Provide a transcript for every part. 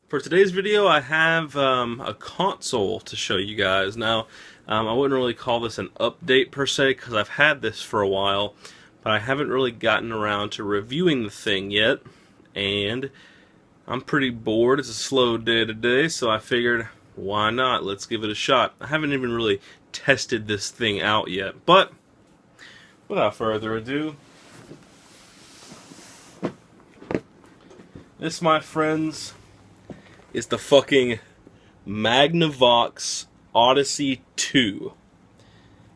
For today's video, I have a console to show you guys. Now, I wouldn't really call this an update per se, because I've had this for a while, but I haven't really gotten around to reviewing the thing yet, and I'm pretty bored. It's a slow day today, so I figured, why not? Let's give it a shot. I haven't even really tested this thing out yet, but without further ado, this, my friends, is the fucking Magnavox Odyssey 2.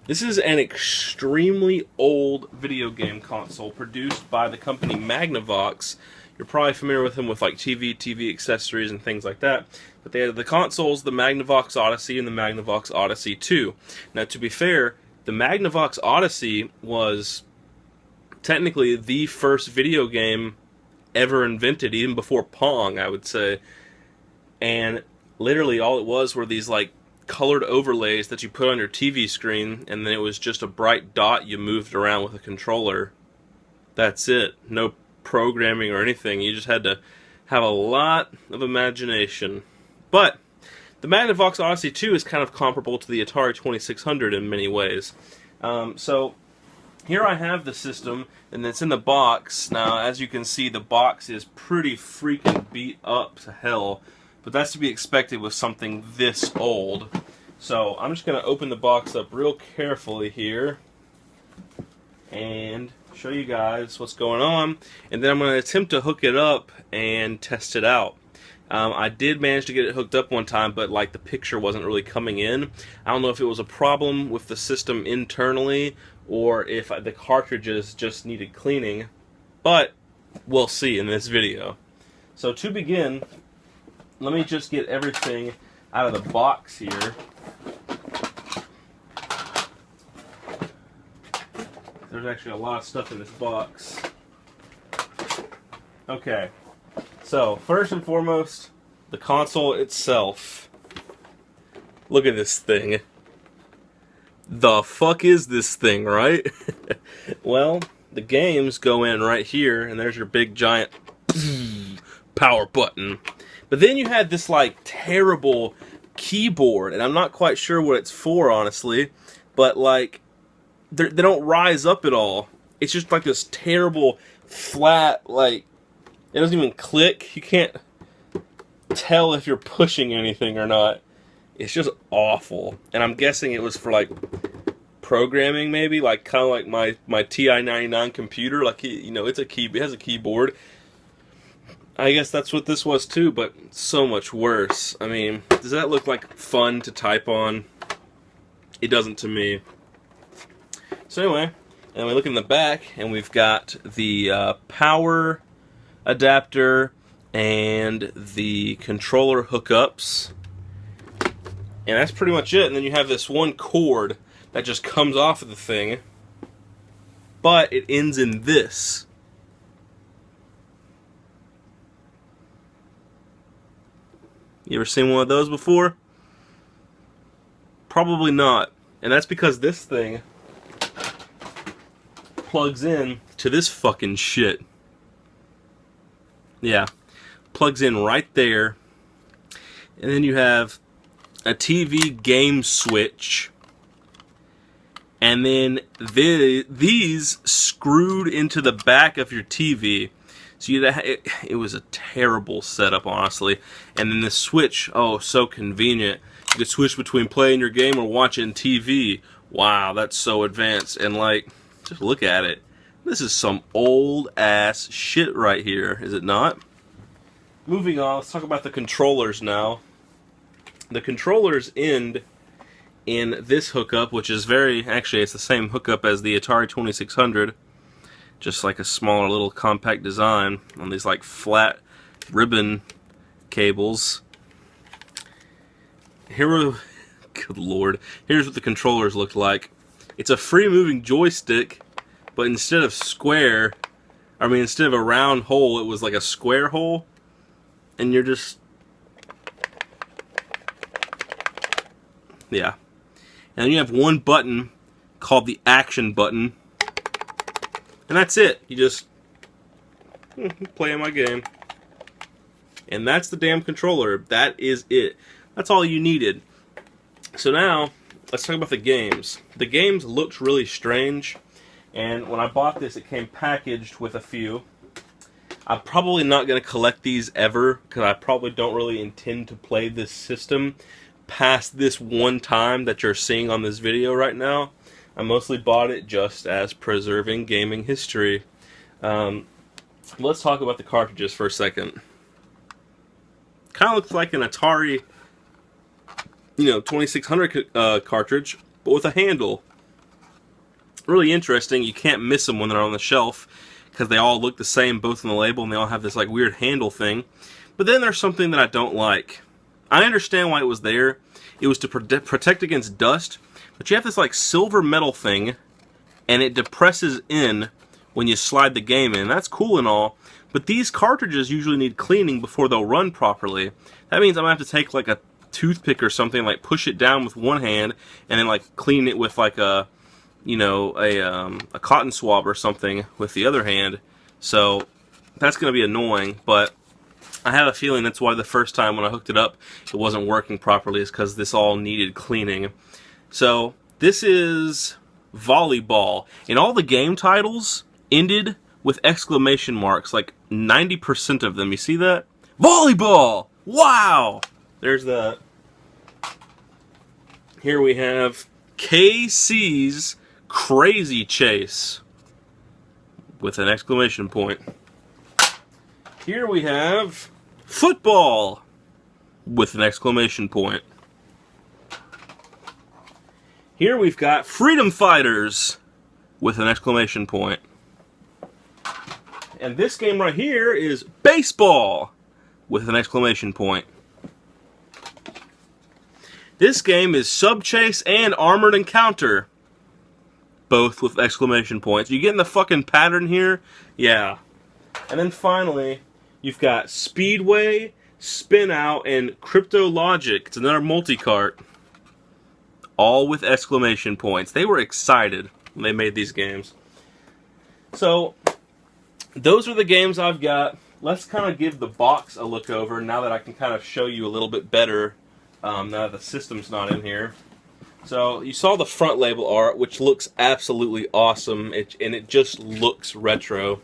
This is an extremely old video game console produced by the company Magnavox. You're probably familiar with them with like TV accessories and things like that. But they had the consoles, the Magnavox Odyssey and the Magnavox Odyssey 2. Now, to be fair, the Magnavox Odyssey was technically the first video game ever invented, even before Pong, I would say. And literally all it was were these like colored overlays that you put on your TV screen, and then it was just a bright dot you moved around with a controller. That's it. No programming or anything. You just had to have a lot of imagination. But the Magnavox Odyssey 2 is kind of comparable to the Atari 2600 in many ways. So here I have the system, and it's in the box. Now, as you can see, the box is pretty freaking beat up to hell. But that's to be expected with something this old. So I'm just going to open the box up real carefully here and show you guys what's going on. And then I'm going to attempt to hook it up and test it out. I did manage to get it hooked up one time, but like the picture wasn't really coming in. I don't know if it was a problem with the system internally or if the cartridges just needed cleaning. But we'll see in this video. So to begin, let me just get everything out of the box here. There's actually a lot of stuff in this box. Okay, so first and foremost, the console itself. Look at this thing. The fuck is this thing, right? Well, the games go in right here, and there's your big giant power button. But then you had this like terrible keyboard, and I'm not quite sure what it's for, honestly. But like, they don't rise up at all. It's just like this terrible flat, like, it doesn't even click. You can't tell if you're pushing anything or not. It's just awful. And I'm guessing it was for like programming, maybe, like kind of like my TI-99 computer. Like, you know, it has a keyboard. I guess that's what this was too, but so much worse. I mean, does that look like fun to type on? It doesn't to me. So anyway, and we look in the back, and we've got the power adapter and the controller hookups. And that's pretty much it. And then you have this one cord that just comes off of the thing. But it ends in this. You ever seen one of those before? Probably not. And that's because this thing plugs in to this fucking shit. Yeah. Plugs in right there. And then you have a TV game switch. And then these screwed into the back of your TV. So it was a terrible setup, honestly. And then the switch, oh, so convenient. You could switch between playing your game or watching TV. Wow, that's so advanced. And like, just look at it. This is some old ass shit right here, is it not? Moving on, let's talk about the controllers now. The controllers end in this hookup, which is actually it's the same hookup as the Atari 2600. Just like a smaller little compact design on these like flat ribbon cables. Good lord, here's what the controllers look like. It's a free moving joystick, but instead of instead of a round hole, it was like a square hole. And you're just, yeah. And then you have one button called the action button. And that's it. You just play my game. And that's the damn controller. That is it. That's all you needed. So now, let's talk about the games. The games looked really strange, and when I bought this, it came packaged with a few. I'm probably not going to collect these ever, because I probably don't really intend to play this system past this one time that you're seeing on this video right now. I mostly bought it just as preserving gaming history. Let's talk about the cartridges for a second. Kind of looks like an Atari, 2600 cartridge, but with a handle. Really interesting. You can't miss them when they're on the shelf, because they all look the same, both on the label, and they all have this like weird handle thing. But then there's something that I don't like. I understand why it was there. It was to protect against dust, but you have this like silver metal thing, and it depresses in when you slide the game in. That's cool and all, but these cartridges usually need cleaning before they'll run properly. That means I'm gonna have to take like a toothpick or something, like push it down with one hand, and then like clean it with like a cotton swab or something with the other hand. So that's going to be annoying, but I have a feeling that's why the first time when I hooked it up it wasn't working properly, is because this all needed cleaning. So this is volleyball, and all the game titles ended with exclamation marks, like 90% of them. You see that? Volleyball! Wow! There's the... Here we have KC's Crazy Chase with an exclamation point. Here we have football with an exclamation point. Here we've got Freedom Fighters with an exclamation point. And this game right here is baseball with an exclamation point. This game is Sub Chase and Armored Encounter, both with exclamation points. You getting the fucking pattern here? Yeah. And then finally, you've got Speedway, Spin Out, and Crypto Logic. It's another multi-cart. All with exclamation points. They were excited when they made these games. So, those are the games I've got. Let's kind of give the box a look over now that I can kind of show you a little bit better, now that the system's not in here. So, you saw the front label art, which looks absolutely awesome, and it just looks retro.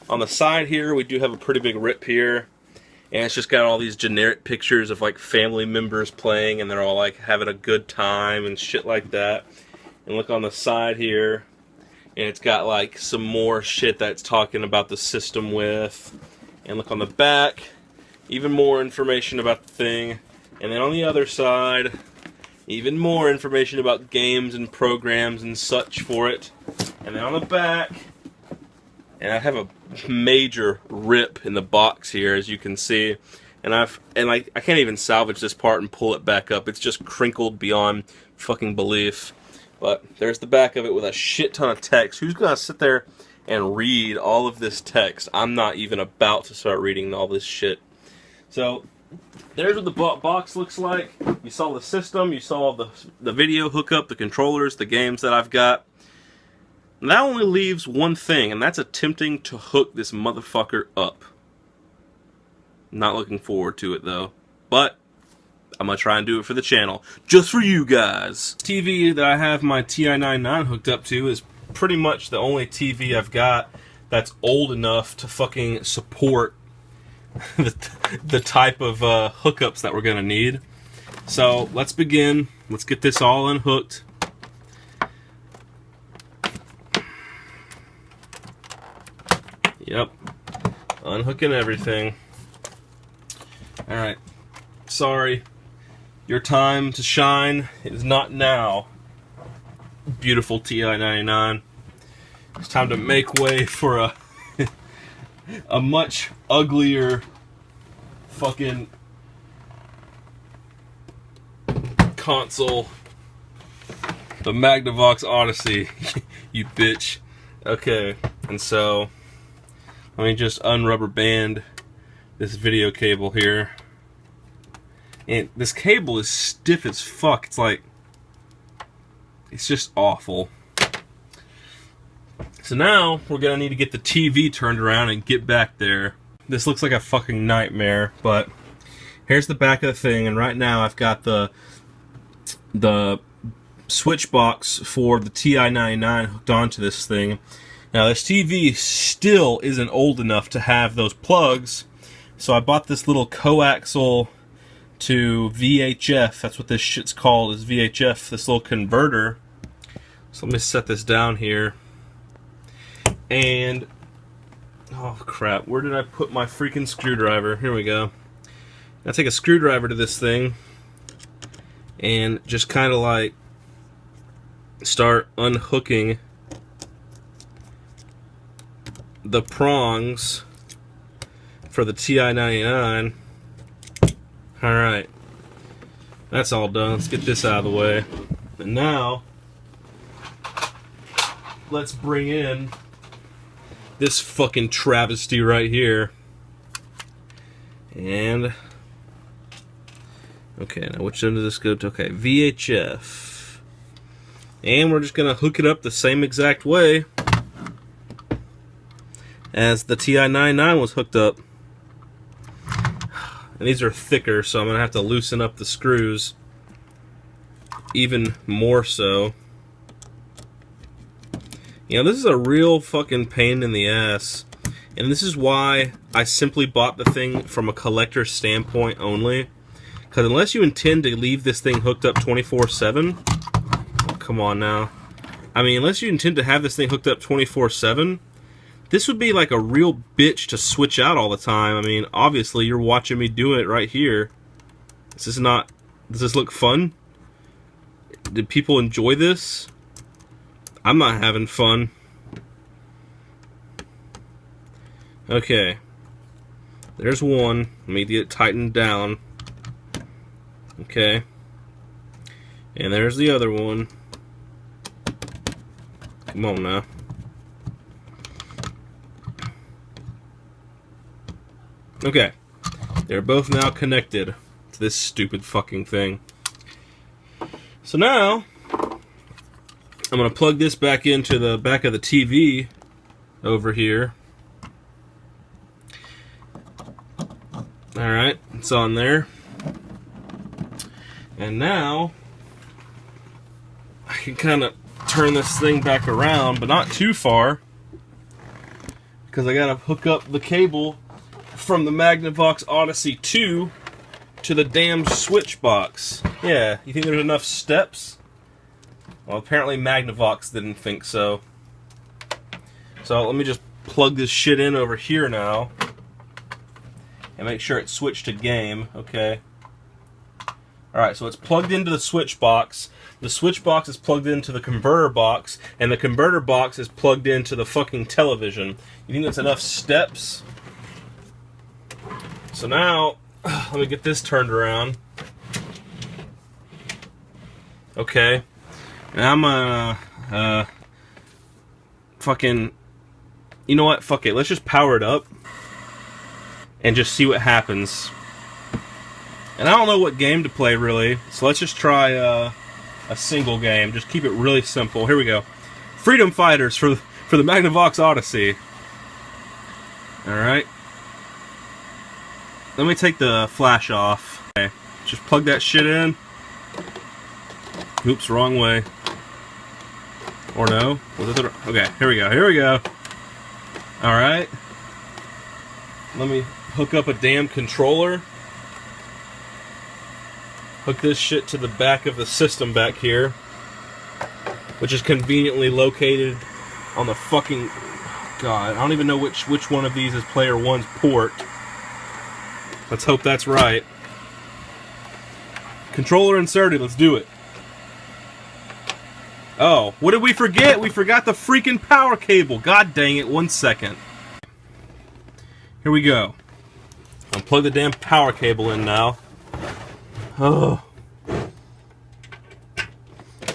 On the side here, we do have a pretty big rip here, and it's just got all these generic pictures of like family members playing, and they're all like having a good time and shit like that. And look on the side here, and it's got like some more shit that's talking about the system with. And look on the back, even more information about the thing. And then on the other side, even more information about games and programs and such for it. And then on the back, and I have a major rip in the box here, as you can see. And I can't even salvage this part and pull it back up. It's just crinkled beyond fucking belief. But there's the back of it with a shit ton of text. Who's gonna sit there and read all of this text? I'm not even about to start reading all this shit. So there's what the box looks like. You saw the system, you saw the video hookup, the controllers, the games that I've got. And that only leaves one thing, and that's attempting to hook this motherfucker up. Not looking forward to it though, but I'm gonna try and do it for the channel, just for you guys. TV that I have my TI-99 hooked up to is pretty much the only TV I've got that's old enough to fucking support the type of hookups that we're gonna need. So let's begin. Let's get this all unhooked. Yep, unhooking everything. Alright, sorry, your time to shine is not now, beautiful TI-99. It's time to make way for a much uglier fucking console. The Magnavox Odyssey, you bitch. Okay, and so let me just unrubber band this video cable here. And this cable is stiff as fuck. It's like, it's just awful. So now we're gonna need to get the TV turned around and get back there. this looks like a fucking nightmare, but here's the back of the thing, and right now I've got the switch box for the TI-99 hooked onto this thing. Now this TV still isn't old enough to have those plugs, so I bought this little coaxial to VHF, that's what this shit's called, is VHF, this little converter. So let me set this down here. And, oh crap, where did I put my freaking screwdriver? Here we go. I take a screwdriver to this thing and just kind of like start unhooking the prongs for the TI-99. Alright, that's all done. Let's get this out of the way. And now, let's bring in this fucking travesty right here. And, okay, now which end does this go to? Okay, VHF. And we're just going to hook it up the same exact way as the TI-99 was hooked up. And these are thicker, so I'm going to have to loosen up the screws even more so. You know, this is a real fucking pain in the ass. And this is why I simply bought the thing from a collector standpoint only. Because unless you intend to leave this thing hooked up 24/7... Oh, come on now. I mean, unless you intend to have this thing hooked up 24/7... This would be like a real bitch to switch out all the time. I mean, obviously, you're watching me do it right here. Does this look fun? Did people enjoy this? I'm not having fun. Okay. There's one. Let me get it tightened down. Okay. And there's the other one. Come on now. Okay, they're both now connected to this stupid fucking thing. So now, I'm going to plug this back into the back of the TV over here. Alright, it's on there. And now, I can kind of turn this thing back around, but not too far, because I got to hook up the cable from the Magnavox Odyssey 2 to the damn switch box. Yeah, you think there's enough steps? Well, apparently Magnavox didn't think so. So let me just plug this shit in over here now and make sure it's switched to game. Okay. Alright, so it's plugged into the switch box. The switch box is plugged into the converter box, and the converter box is plugged into the fucking television. You think that's enough steps? So now, let me get this turned around. Okay. Now I'm gonna, fucking, you know what? Fuck it. Let's just power it up and just see what happens. And I don't know what game to play, really. So let's just try, a single game. Just keep it really simple. Here we go. Freedom Fighters for the Magnavox Odyssey. Alright. Let me take the flash off. Okay, just plug that shit in. Oops, wrong way. Or no? Okay, here we go, here we go. Alright. Let me hook up a damn controller. Hook this shit to the back of the system back here, which is conveniently located on the fucking... God, I don't even know which one of these is player 1's port. Let's hope that's right. Controller inserted, let's do it. Oh, what did we forget? We forgot the freaking power cable. God dang it, 1 second. Here we go. I'll plug the damn power cable in now. Oh.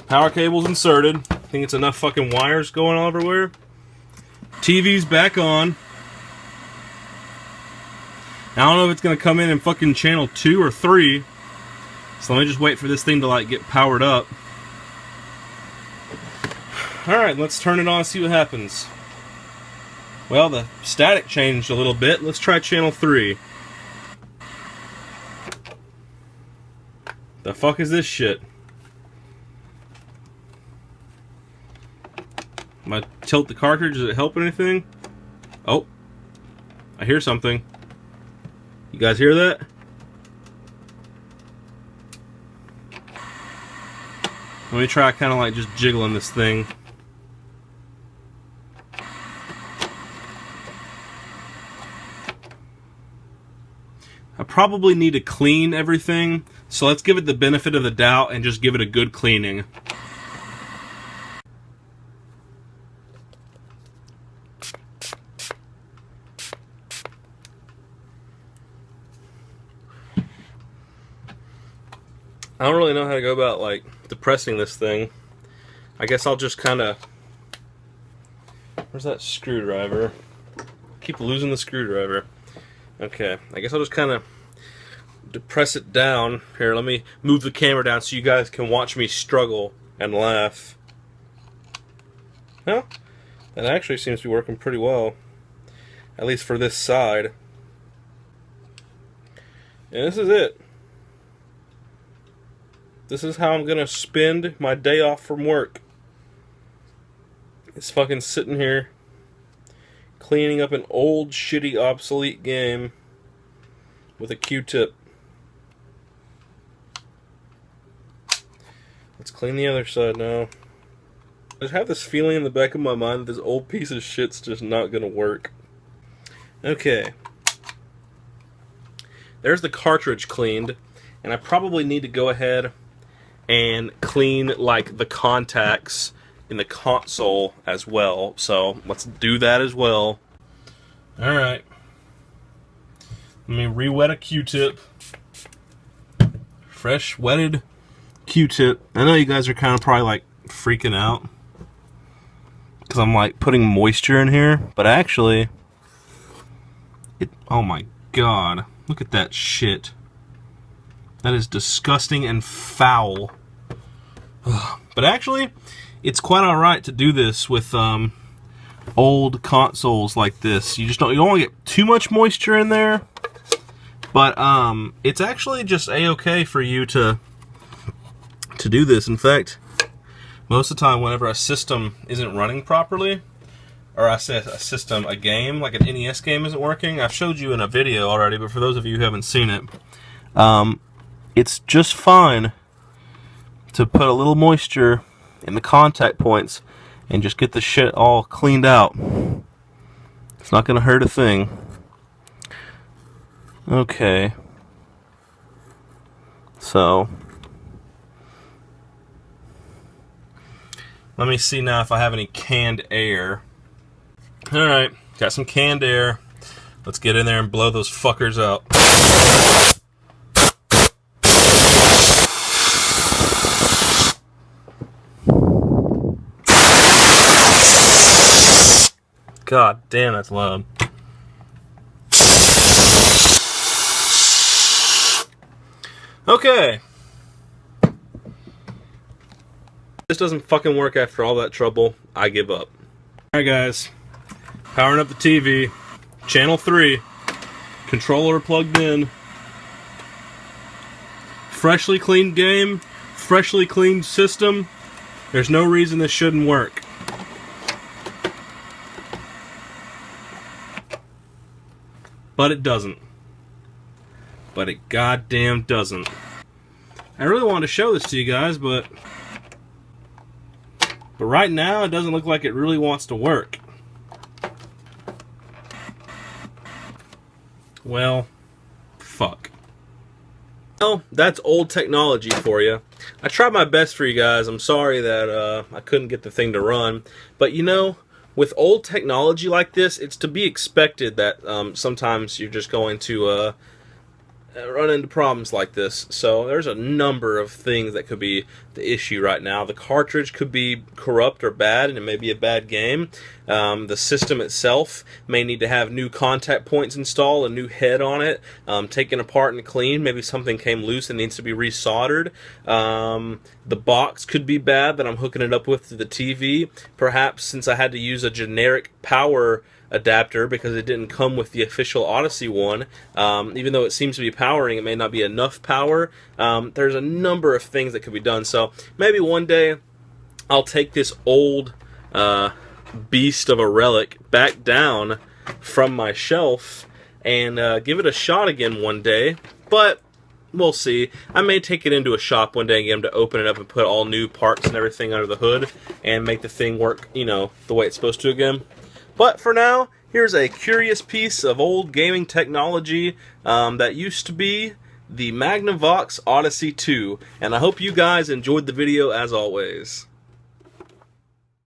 Power cable's inserted. I think it's enough fucking wires going all everywhere. TV's back on. Now, I don't know if it's going to come in fucking channel 2 or 3. So let me just wait for this thing to like get powered up. Alright, let's turn it on and see what happens. Well, the static changed a little bit. Let's try channel 3. The fuck is this shit? I'm gonna tilt the cartridge. Does it help anything? Oh. I hear something. You guys hear that? Let me try kind of like just jiggling this thing. I probably need to clean everything, so let's give it the benefit of the doubt and just give it a good cleaning. I don't really know how to go about like depressing this thing. I guess I'll just kind of... Where's that screwdriver? Keep losing the screwdriver. Okay, I guess I'll just kind of depress it down. Here, let me move the camera down so you guys can watch me struggle and laugh. Well, that actually seems to be working pretty well. At least for this side. And this is it. This is how I'm gonna spend my day off from work. It's fucking sitting here cleaning up an old, shitty, obsolete game with a Q-tip. Let's clean the other side now. I just have this feeling in the back of my mind that this old piece of shit's just not gonna work. Okay. There's the cartridge cleaned, and I probably need to go ahead and clean like the contacts in the console as well. So let's do that as well. Alright. Let me re-wet a Q-tip. Fresh wetted Q-tip. I know you guys are kind of probably like freaking out because I'm like putting moisture in here, but actually oh my god, look at that shit. That is disgusting and foul. But actually, it's quite alright to do this with old consoles like this. You don't want to get too much moisture in there, but it's actually just a-okay for you to do this. In fact, most of the time whenever a system isn't running properly, or I say a game, like an NES game isn't working, I've showed you in a video already, but for those of you who haven't seen it, it's just fine to put a little moisture in the contact points and just get the shit all cleaned out. It's not going to hurt a thing. Okay. So, let me see now if I have any canned air. Alright, got some canned air. Let's get in there and blow those fuckers out. God damn, that's loud. Okay. This doesn't fucking work after all that trouble. I give up. Alright guys. Powering up the TV. Channel 3. Controller plugged in. Freshly cleaned game. Freshly cleaned system. There's no reason this shouldn't work. But it doesn't. But it goddamn doesn't. I really wanted to show this to you guys, but right now it doesn't look like it really wants to work. Well, fuck. Well, that's old technology for you. I tried my best for you guys. I'm sorry that I couldn't get the thing to run. But you know, with old technology like this, it's to be expected that sometimes you're just going to run into problems like this. So there's a number of things that could be the issue right now. The cartridge could be corrupt or bad, and it may be a bad game. The system itself may need to have new contact points installed, a new head on it, taken apart and cleaned. Maybe something came loose and needs to be resoldered. The box could be bad that I'm hooking it up with to the TV. Perhaps since I had to use a generic power adapter because it didn't come with the official Odyssey one. Even though it seems to be powering, it may not be enough power. There's a number of things that could be done. So maybe one day I'll take this old beast of a relic back down from my shelf and give it a shot again one day. But we'll see. I may take it into a shop one day and get them to open it up and put all new parts and everything under the hood and make the thing work, you know, the way it's supposed to again. But for now, here's a curious piece of old gaming technology that used to be the Magnavox Odyssey 2. And I hope you guys enjoyed the video as always.